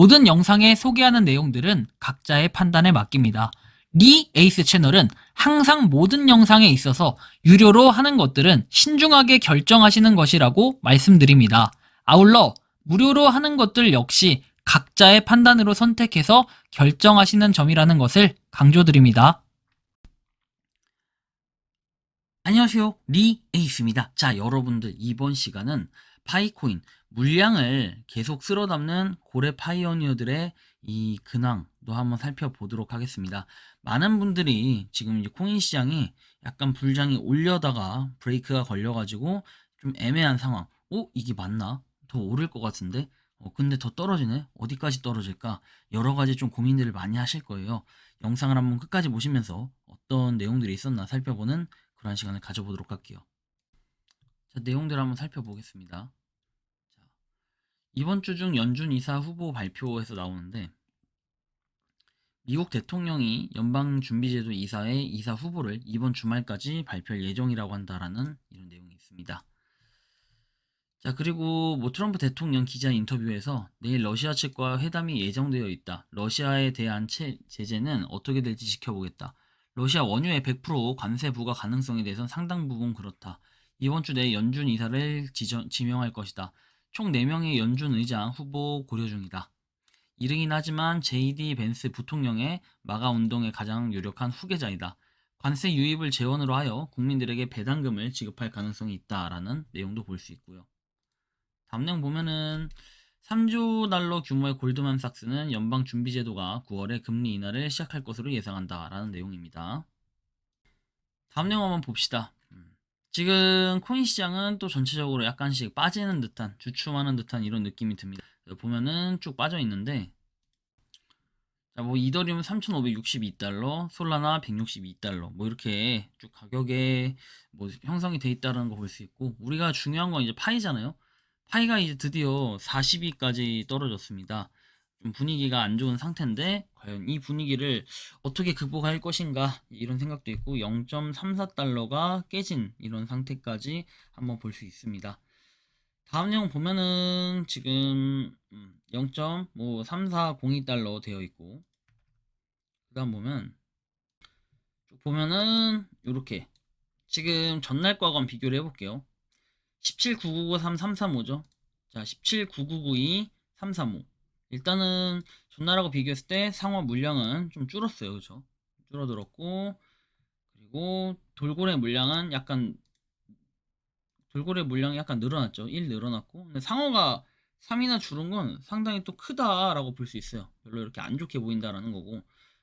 모든 영상에 소개하는 내용들은 각자의 판단에 맡깁니다. 리 에이스 채널은 항상 모든 영상에 있어서 유료로 하는 것들은 신중하게 결정하시는 것이라고 말씀드립니다. 아울러 무료로 하는 것들 역시 각자의 판단으로 선택해서 결정하시는 점이라는 것을 강조드립니다. 안녕하세요. 리 에이스입니다. 자, 여러분들 이번 시간은 파이코인 물량을 계속 쓸어 담는 고래 파이오니어들의 이 근황도 한번 살펴보도록 하겠습니다. 많은 분들이 지금 이제 코인 시장이 약간 불장이 올려다가 브레이크가 걸려가지고 좀 애매한 상황. 이게 맞나? 더 오를 것 같은데? 근데 더 떨어지네? 어디까지 떨어질까? 여러 가지 좀 고민들을 많이 하실 거예요. 영상을 한번 끝까지 보시면서 어떤 내용들이 있었나 살펴보는 그런 시간을 가져보도록 할게요. 자, 내용들을 한번 살펴보겠습니다. 자, 이번 주 중 연준 이사 후보 발표에서 나오는데 미국 대통령이 연방준비제도 이사의 이사 후보를 이번 주말까지 발표할 예정이라고 한다라는 이런 내용이 있습니다. 자, 그리고 트럼프 대통령 기자 인터뷰에서 내일 러시아 측과 회담이 예정되어 있다. 러시아에 대한 제재는 어떻게 될지 지켜보겠다. 러시아 원유의 100% 관세 부과 가능성에 대해서는 상당 부분 그렇다. 이번 주 내에 연준 이사를 지명할 것이다. 총 4명의 연준 의장 후보 고려 중이다. 이르긴 하지만 JD 벤스 부통령의 마가 운동에 가장 유력한 후계자이다. 관세 유입을 재원으로 하여 국민들에게 배당금을 지급할 가능성이 있다라는 내용도 볼 수 있고요. 다음 내용 보면은 3조 달러 규모의 골드만삭스는 연방준비제도가 9월에 금리 인하를 시작할 것으로 예상한다라는 내용입니다. 다음 내용 한번 봅시다. 지금 코인 시장은 또 전체적으로 약간씩 빠지는 듯한, 주춤하는 듯한 이런 느낌이 듭니다. 보면은 쭉 빠져 있는데, 자, 이더리움 3,562달러, 솔라나 162달러, 이렇게 쭉 가격에 형성이 돼 있다는 거 볼 수 있고, 우리가 중요한 건 이제 파이잖아요. 파이가 이제 드디어 40위까지 떨어졌습니다. 좀 분위기가 안 좋은 상태인데 과연 이 분위기를 어떻게 극복할 것인가 이런 생각도 있고 0.34달러가 깨진 이런 상태까지 한번 볼 수 있습니다. 다음 내용 보면은 지금 0.3402달러 되어 있고 그 다음 보면은 이렇게 지금 전날 과건 비교를 해볼게요. 179995335죠. 자, 179992335. 일단은 전날하고 비교했을 때 상호 물량은 좀 줄었어요. 그렇죠? 줄어들었고 그리고 돌고래 물량이 약간 늘어났죠. 1 늘어났고. 근데 상호가 3이나 줄은 건 상당히 또 크다라고 볼 수 있어요. 별로 이렇게 안 좋게 보인다라는 거고.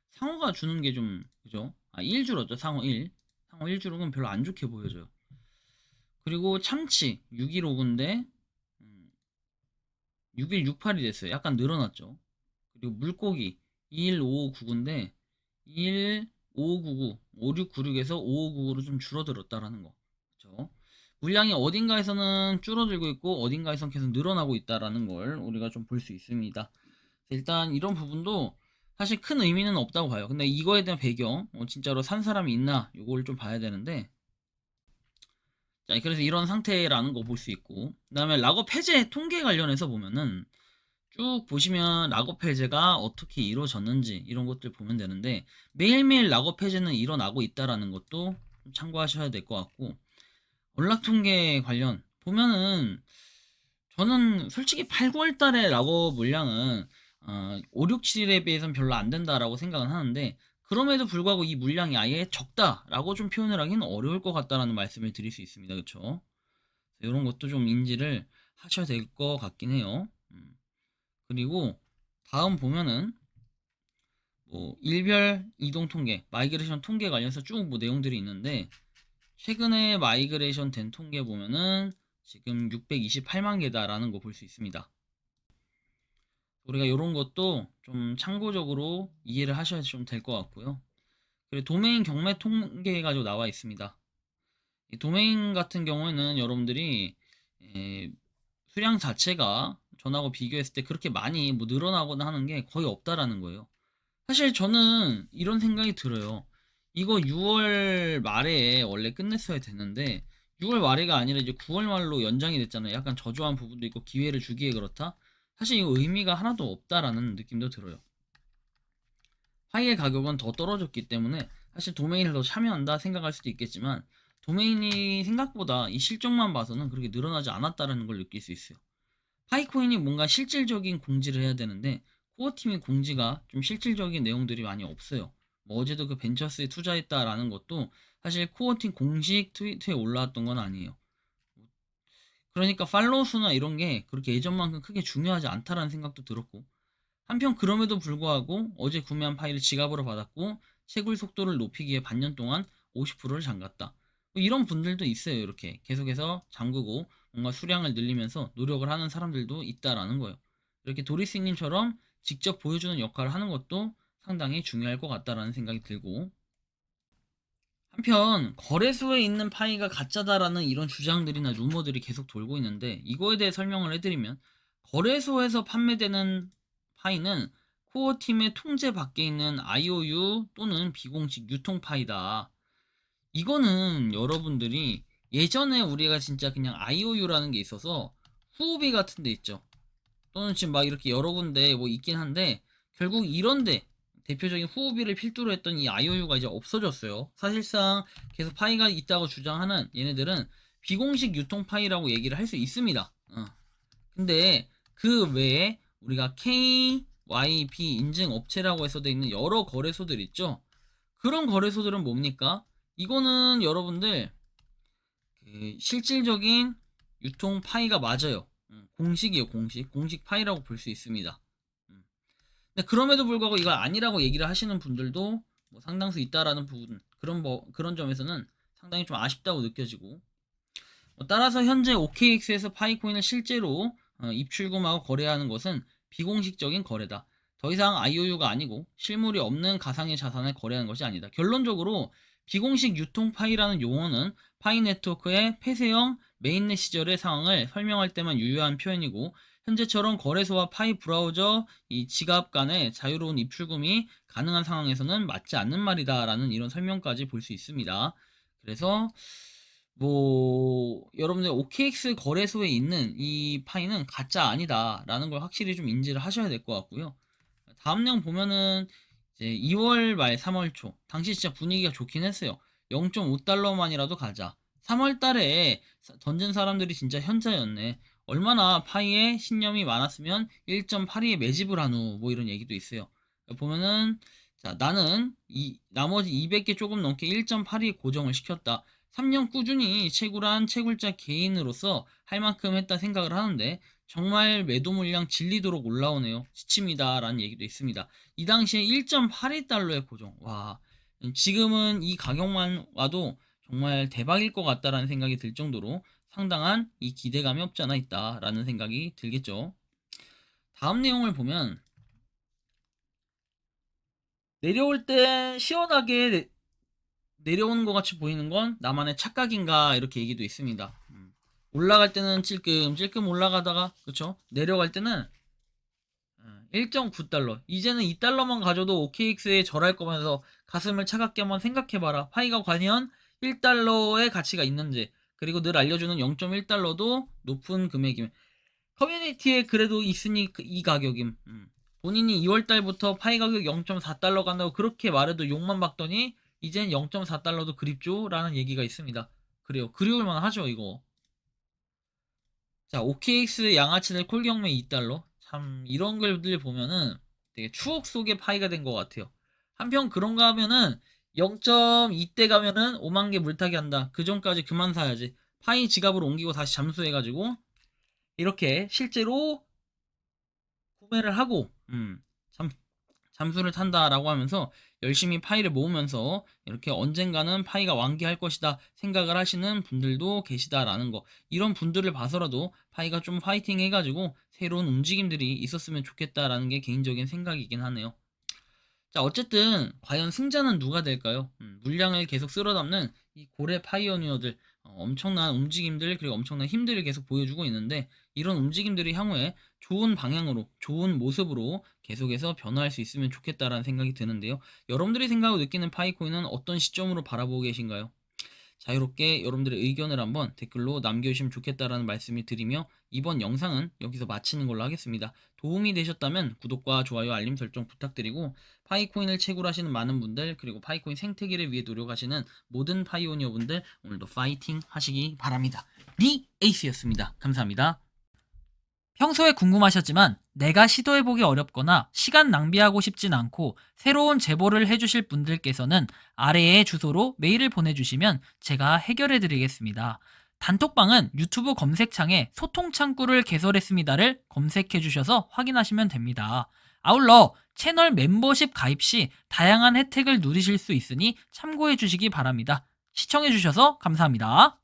상호가 주는 게 좀 그죠? 1 줄었죠. 상호 1. 상호 1 줄은 건 별로 안 좋게 보여져요. 그리고 참치 6159인데 6168이 됐어요. 약간 늘어났죠. 그리고 물고기 21599인데 21599 5696에서 5599로 좀 줄어들었다라는 거. 그렇죠? 물량이 어딘가에서는 줄어들고 있고 어딘가에서는 계속 늘어나고 있다라는 걸 우리가 좀 볼 수 있습니다. 일단 이런 부분도 사실 큰 의미는 없다고 봐요. 근데 이거에 대한 배경 진짜로 산 사람이 있나 이걸 좀 봐야 되는데 자, 그래서 이런 상태라는 거 볼 수 있고 그 다음에 락업 해제 통계 관련해서 보면은 쭉 보시면 락업 해제가 어떻게 이루어졌는지 이런 것들 보면 되는데 매일매일 락업 해제는 일어나고 있다라는 것도 좀 참고하셔야 될 것 같고 언락 통계 관련 보면은 저는 솔직히 8, 9월 달에 락업 물량은 5, 6, 7에 비해서는 별로 안 된다라고 생각은 하는데 그럼에도 불구하고 이 물량이 아예 적다라고 좀 표현을 하기는 어려울 것 같다라는 말씀을 드릴 수 있습니다. 그렇죠? 이런 것도 좀 인지를 하셔야 될 것 같긴 해요. 그리고 다음 보면은 일별 이동 통계, 마이그레이션 통계 관련해서 쭉 내용들이 있는데 최근에 마이그레이션 된 통계 보면은 지금 628만 개다라는 거 볼 수 있습니다. 우리가 이런 것도 좀 참고적으로 이해를 하셔야 좀 될 것 같고요. 그리고 도메인 경매 통계 가지고 나와 있습니다. 이 도메인 같은 경우에는 여러분들이 수량 자체가 전하고 비교했을 때 그렇게 많이 늘어나거나 하는 게 거의 없다라는 거예요. 사실 저는 이런 생각이 들어요. 이거 6월 말에 원래 끝냈어야 됐는데 6월 말이가 아니라 이제 9월 말로 연장이 됐잖아요. 약간 저조한 부분도 있고 기회를 주기에 그렇다. 사실 이거 의미가 하나도 없다라는 느낌도 들어요. 파이의 가격은 더 떨어졌기 때문에 사실 도메인을 더 참여한다 생각할 수도 있겠지만, 도메인이 생각보다 이 실적만 봐서는 그렇게 늘어나지 않았다라는 걸 느낄 수 있어요. 파이코인이 뭔가 실질적인 공지를 해야 되는데 코어팀이 공지가 좀 실질적인 내용들이 많이 없어요. 뭐 어제도 그 벤처스에 투자했다라는 것도 사실 코어팀 공식 트위터에 올라왔던 건 아니에요. 그러니까 팔로우 수나 이런 게 그렇게 예전만큼 크게 중요하지 않다라는 생각도 들었고, 한편 그럼에도 불구하고 어제 구매한 파일을 지갑으로 받았고 채굴 속도를 높이기에 반년 동안 50%를 잠갔다. 뭐 이런 분들도 있어요. 이렇게 계속해서 잠그고 뭔가 수량을 늘리면서 노력을 하는 사람들도 있다라는 거예요. 이렇게 도리스님처럼 직접 보여주는 역할을 하는 것도 상당히 중요할 것 같다라는 생각이 들고, 한편 거래소에 있는 파이가 가짜다라는 이런 주장들이나 루머들이 계속 돌고 있는데, 이거에 대해 설명을 해드리면, 거래소에서 판매되는 파이는 코어팀의 통제 밖에 있는 IOU 또는 비공식 유통 파이다. 이거는 여러분들이 예전에 우리가 진짜 그냥 IOU라는 게 있어서 후오비 같은 데 있죠. 또는 지금 막 이렇게 여러 군데 뭐 있긴 한데, 결국 이런데 대표적인 후오비를 필두로 했던 이 IOU가 이제 없어졌어요. 사실상 계속 파이가 있다고 주장하는 얘네들은 비공식 유통 파이라고 얘기를 할 수 있습니다. 근데 그 외에 우리가 KYB 인증 업체라고 해서 돼 있는 여러 거래소들 있죠. 그런 거래소들은 뭡니까? 이거는 여러분들 그 실질적인 유통 파이가 맞아요. 공식이에요, 공식 파이라고 볼 수 있습니다. 근데 그럼에도 불구하고 이걸 아니라고 얘기를 하시는 분들도 뭐 상당수 있다라는 부분, 그런 점에서는 상당히 좀 아쉽다고 느껴지고, 따라서 현재 OKX에서 파이코인을 실제로 입출금하고 거래하는 것은 비공식적인 거래다. 더 이상 IOU가 아니고 실물이 없는 가상의 자산을 거래하는 것이 아니다. 결론적으로 비공식 유통 파이라는 용어는 파이 네트워크의 폐쇄형 메인넷 시절의 상황을 설명할 때만 유효한 표현이고, 현재처럼 거래소와 파이 브라우저 이 지갑 간의 자유로운 입출금이 가능한 상황에서는 맞지 않는 말이다라는 이런 설명까지 볼 수 있습니다. 그래서 뭐 여러분들 OKX 거래소에 있는 이 파이는 가짜 아니다라는 걸 확실히 좀 인지를 하셔야 될 것 같고요. 다음 내용 보면은 이제 2월 말 3월 초 당시 진짜 분위기가 좋긴 했어요. 0.5달러만이라도 가자. 3월 달에 던진 사람들이 진짜 현자였네. 얼마나 파이에 신념이 많았으면 1.82에 매집을 한후 뭐 이런 얘기도 있어요. 보면은 자, 나는 이 나머지 200개 조금 넘게 1.82에 고정을 시켰다. 3년 꾸준히 채굴한 채굴자 개인으로서 할 만큼 했다 생각을 하는데, 정말 매도 물량 질리도록 올라오네요. 지칩니다. 라는 얘기도 있습니다. 이 당시에 1.82달러의 고정. 와, 지금은 이 가격만 와도 정말 대박일 것 같다라는 생각이 들 정도로 상당한 이 기대감이 없지 않아 있다라는 생각이 들겠죠. 다음 내용을 보면, 내려올 때 시원하게 내려오는 것 같이 보이는 건 나만의 착각인가, 이렇게 얘기도 있습니다. 올라갈 때는 찔끔찔끔 올라가다가, 그쵸? 내려갈 때는 1.9달러. 이제는 2달러만 가져도 OKX에 절할 거면서 가슴을 차갑게 한번 생각해봐라. 파이가 과연 1달러의 가치가 있는지, 그리고 늘 알려주는 0.1달러도 높은 금액임. 커뮤니티에 그래도 있으니 이 가격임. 본인이 2월달부터 파이 가격 0.4달러 간다고 그렇게 말해도 욕만 받더니 이젠 0.4달러도 그립죠? 라는 얘기가 있습니다. 그래요. 그리울만 하죠, 이거. 자, OKX 양아치들 콜경매 2달러. 참, 이런 글들 보면은 되게 추억 속의 파이가 된 것 같아요. 한편 그런가 하면은 0.2대 가면은 5만 개 물타기 한다. 그 전까지 그만 사야지. 파이 지갑으로 옮기고 다시 잠수해가지고 이렇게 실제로 구매를 하고 잠수를 탄다라고 하면서 열심히 파이를 모으면서 이렇게 언젠가는 파이가 완기할 것이다 생각을 하시는 분들도 계시다라는 거, 이런 분들을 봐서라도 파이가 좀 파이팅 해가지고 새로운 움직임들이 있었으면 좋겠다라는 게 개인적인 생각이긴 하네요. 자, 어쨌든 과연 승자는 누가 될까요? 물량을 계속 쓸어담는 이 고래 파이오니어들, 엄청난 움직임들, 그리고 엄청난 힘들을 계속 보여주고 있는데, 이런 움직임들이 향후에 좋은 방향으로, 좋은 모습으로 계속해서 변화할 수 있으면 좋겠다라는 생각이 드는데요. 여러분들이 생각하고 느끼는 파이코인은 어떤 시점으로 바라보고 계신가요? 자유롭게 여러분들의 의견을 한번 댓글로 남겨주시면 좋겠다라는 말씀을 드리며 이번 영상은 여기서 마치는 걸로 하겠습니다. 도움이 되셨다면 구독과 좋아요, 알림 설정 부탁드리고 파이코인을 채굴 하시는 많은 분들 그리고 파이코인 생태계를 위해 노력하시는 모든 파이오니어 분들 오늘도 파이팅 하시기 바랍니다. 리 에이스였습니다. 감사합니다. 평소에 궁금하셨지만 내가 시도해보기 어렵거나 시간 낭비하고 싶진 않고 새로운 제보를 해주실 분들께서는 아래의 주소로 메일을 보내주시면 제가 해결해드리겠습니다. 단톡방은 유튜브 검색창에 소통창구를 개설했습니다를 검색해주셔서 확인하시면 됩니다. 아울러 채널 멤버십 가입 시 다양한 혜택을 누리실 수 있으니 참고해주시기 바랍니다. 시청해주셔서 감사합니다.